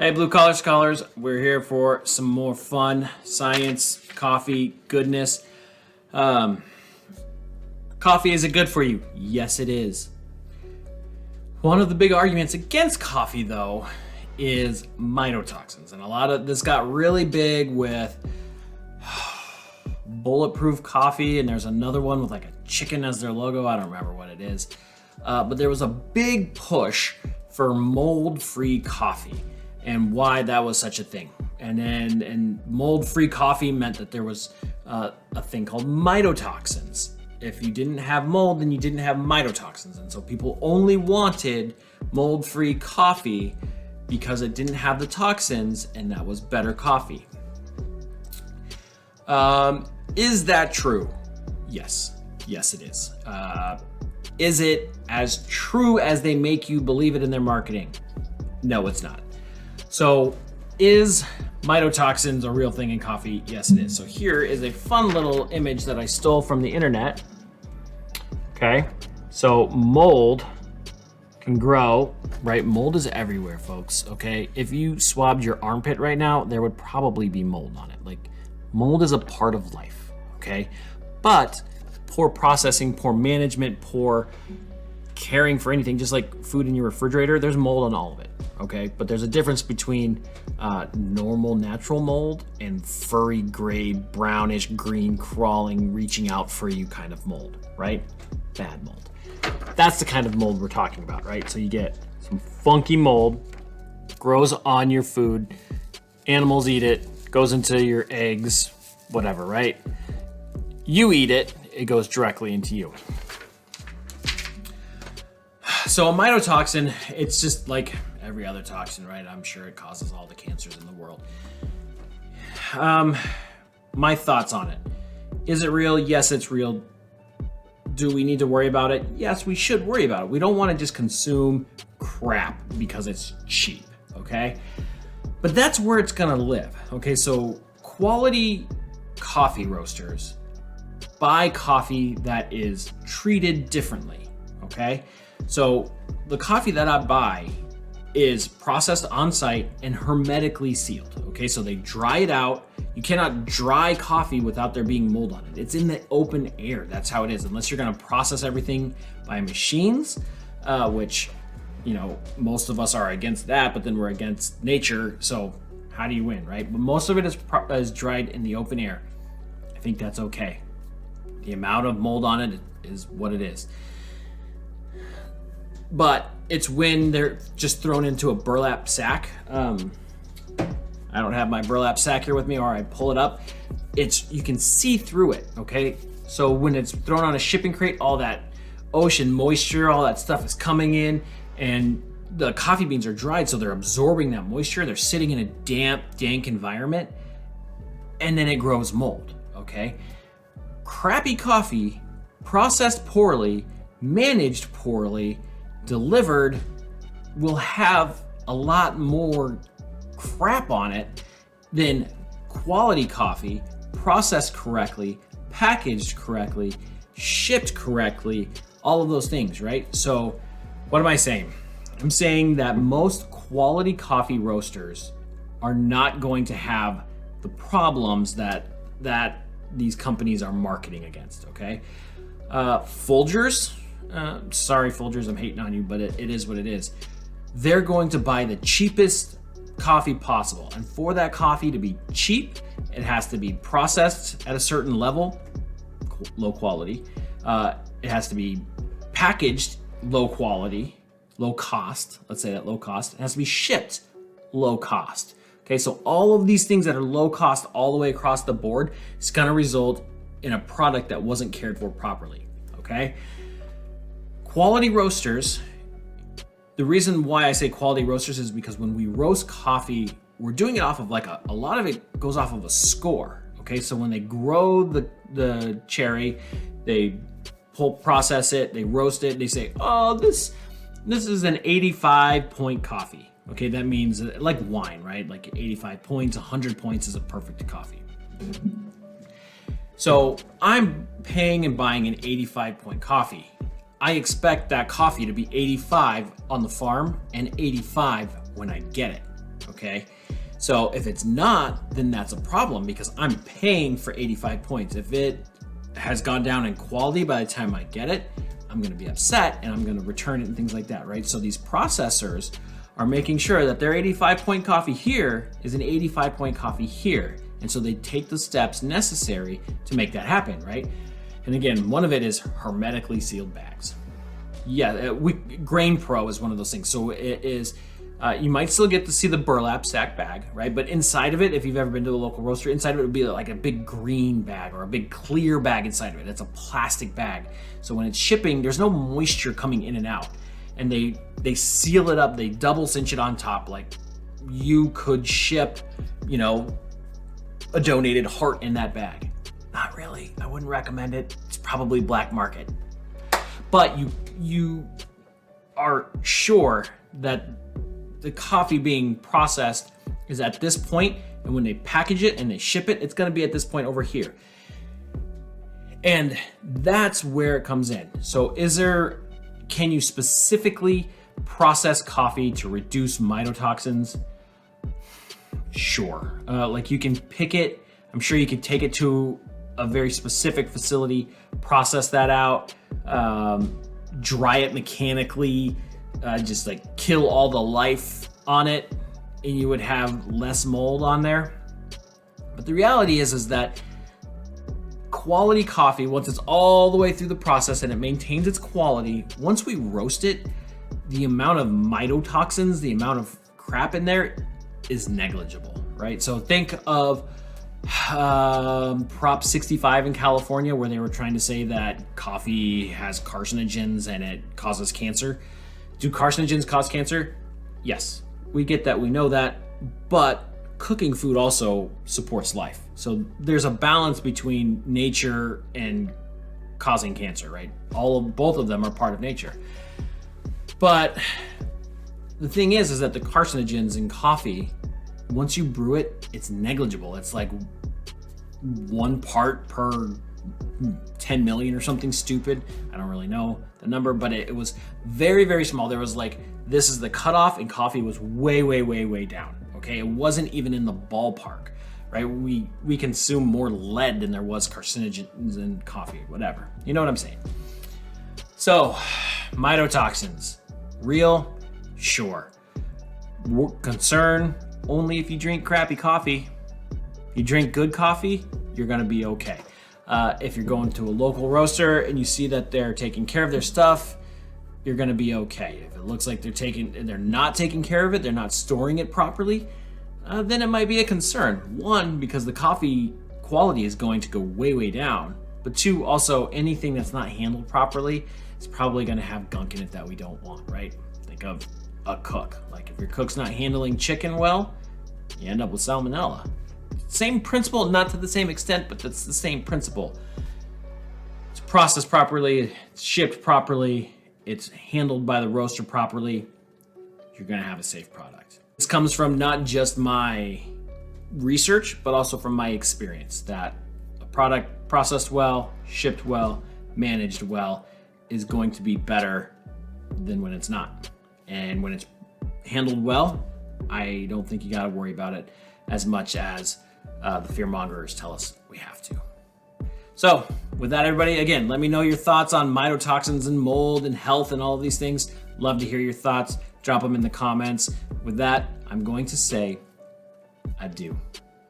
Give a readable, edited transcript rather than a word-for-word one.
Hey, blue collar scholars, we're here for some more fun, science, coffee, goodness. Coffee, is it good for you? Yes, it is. One of the big arguments against coffee, though, is mycotoxins. And a lot of this got really big with bulletproof coffee, and there's another one with like a chicken as their logo. I don't remember what it is. But there was a big push for mold-free coffee and why that was such a thing. And mold-free coffee meant that there was a thing called mycotoxins. If you didn't have mold, then you didn't have mycotoxins. And so people only wanted mold-free coffee because it didn't have the toxins, and that was better coffee. Is that true? Yes. Yes, it is. Is it as true as they make you believe it in their marketing? No, it's not. So, is mycotoxins a real thing in coffee? Yes, it is. So here is a fun little image that I stole from the internet. Okay, so mold can grow, right? Mold is everywhere, folks, okay? If you swabbed your armpit right now, there would probably be mold on it. Like, mold is a part of life, okay? But poor processing, poor management, poor caring for anything, just like food in your refrigerator, there's mold on all of it, okay? But there's a difference between normal natural mold and furry, gray, brownish, green, crawling, reaching out for you kind of mold, right? Bad mold. That's the kind of mold we're talking about, right? So you get some funky mold, grows on your food, animals eat it, goes into your eggs, whatever, right? You eat it, it goes directly into you. So a mycotoxin, it's just like every other toxin, right? I'm sure it causes all the cancers in the world. My thoughts on it. Is it real? Yes, it's real. Do we need to worry about it? Yes, we should worry about it. We don't want to just consume crap because it's cheap, okay? But that's where it's gonna live, okay? So quality coffee roasters buy coffee that is treated differently, okay? So the coffee that I buy is processed on site and hermetically sealed, okay? So they dry it out. You cannot dry coffee without there being mold on it. It's in the open air. That's how it is, unless you're gonna process everything by machines, which, you know, most of us are against that, but then we're against nature. So how do you win, right? But most of it is dried in the open air. I think that's okay. The amount of mold on it is what it is. But it's when they're just thrown into a burlap sack. I don't have my burlap sack here with me, or I pull it up. You can see through it, okay? So when it's thrown on a shipping crate, all that ocean moisture, all that stuff is coming in, and the coffee beans are dried, so they're absorbing that moisture. They're sitting in a damp, dank environment, and then it grows mold, okay? Crappy coffee, processed poorly, managed poorly, delivered, will have a lot more crap on it than quality coffee, processed correctly, packaged correctly, shipped correctly, all of those things, right? So what am I saying? I'm saying that most quality coffee roasters are not going to have the problems that these companies are marketing against, okay? Folgers, sorry Folgers, I'm hating on you, but it is what it is. They're going to buy the cheapest coffee possible, and for that coffee to be cheap, it has to be processed at a certain level, low quality. It has to be packaged low quality, low cost. Let's say that low cost. It has to be shipped low cost. Okay, so all of these things that are low cost all the way across the board is going to result in a product that wasn't cared for properly. Okay, quality roasters. The reason why I say quality roasters is because when we roast coffee, we're doing it off of like a lot of it goes off of a score. Okay, so when they grow the cherry, they process it, they roast it, they say, oh, this is an 85 point coffee. Okay, that means like wine, right? Like 85 points, 100 points is a perfect coffee. So I'm paying and buying an 85 point coffee. I expect that coffee to be 85 on the farm and 85 when I get it. okay? So if it's not, then that's a problem because I'm paying for 85 points. If it has gone down in quality by the time I get it, I'm gonna be upset and I'm gonna return it and things like that, right? So these processors are making sure that their 85-point coffee here is an 85-point coffee here. And so they take the steps necessary to make that happen, right? And again, one of it is hermetically sealed bags. Yeah, Grain Pro is one of those things. So it is, you might still get to see the burlap sack bag, right? But inside of it, if you've ever been to a local roaster, inside of it would be like a big green bag or a big clear bag inside of it. It's a plastic bag. So when it's shipping, there's no moisture coming in and out. And they seal it up, they double cinch it on top. Like you could ship, you know, a donated heart in that bag. Not really, I wouldn't recommend it. It's probably black market. But you are sure that the coffee being processed is at this point, and when they package it and they ship it, it's gonna be at this point over here. And that's where it comes in. So can you specifically process coffee to reduce mycotoxins? Sure, like you can pick it. I'm sure you could take it to a very specific facility, process that out, dry it mechanically, just like kill all the life on it, and you would have less mold on there. But the reality is that quality coffee, once it's all the way through the process and it maintains its quality, once we roast it, the amount of mycotoxins, the amount of crap in there is negligible, right? So think of Prop 65 in California, where they were trying to say that coffee has carcinogens and it causes cancer. Do carcinogens cause cancer? Yes, we get that, we know that, but cooking food also supports life. So there's a balance between nature and causing cancer, right? Both of them are part of nature. But the thing is that the carcinogens in coffee, once you brew it, it's negligible. It's like 1 part per 10 million or something stupid. I don't really know the number, but it was very, very small. There was like, this is the cutoff, and coffee was way, way, way, way down. Okay, it wasn't even in the ballpark, right? We consume more lead than there was carcinogens in coffee, whatever. You know what I'm saying? So, mycotoxins, real? Sure. Concern only if you drink crappy coffee. If you drink good coffee, you're gonna be okay. If you're going to a local roaster and you see that they're taking care of their stuff, you're gonna be okay. If it looks like they're not taking care of it, they're not storing it properly, then it might be a concern. One, because the coffee quality is going to go way, way down. But two, also anything that's not handled properly is probably gonna have gunk in it that we don't want, right? Think of a cook. Like if your cook's not handling chicken well, you end up with salmonella. Same principle, not to the same extent, but that's the same principle. It's processed properly, it's shipped properly, it's handled by the roaster properly, you're gonna have a safe product. This comes from not just my research, but also from my experience that a product processed well, shipped well, managed well is going to be better than when it's not. And when it's handled well, I don't think you gotta worry about it as much as the fear mongers tell us we have to. So with that, everybody, again, let me know your thoughts on mycotoxins and mold and health and all of these things. Love to hear your thoughts. Drop them in the comments. With that, I'm going to say adieu.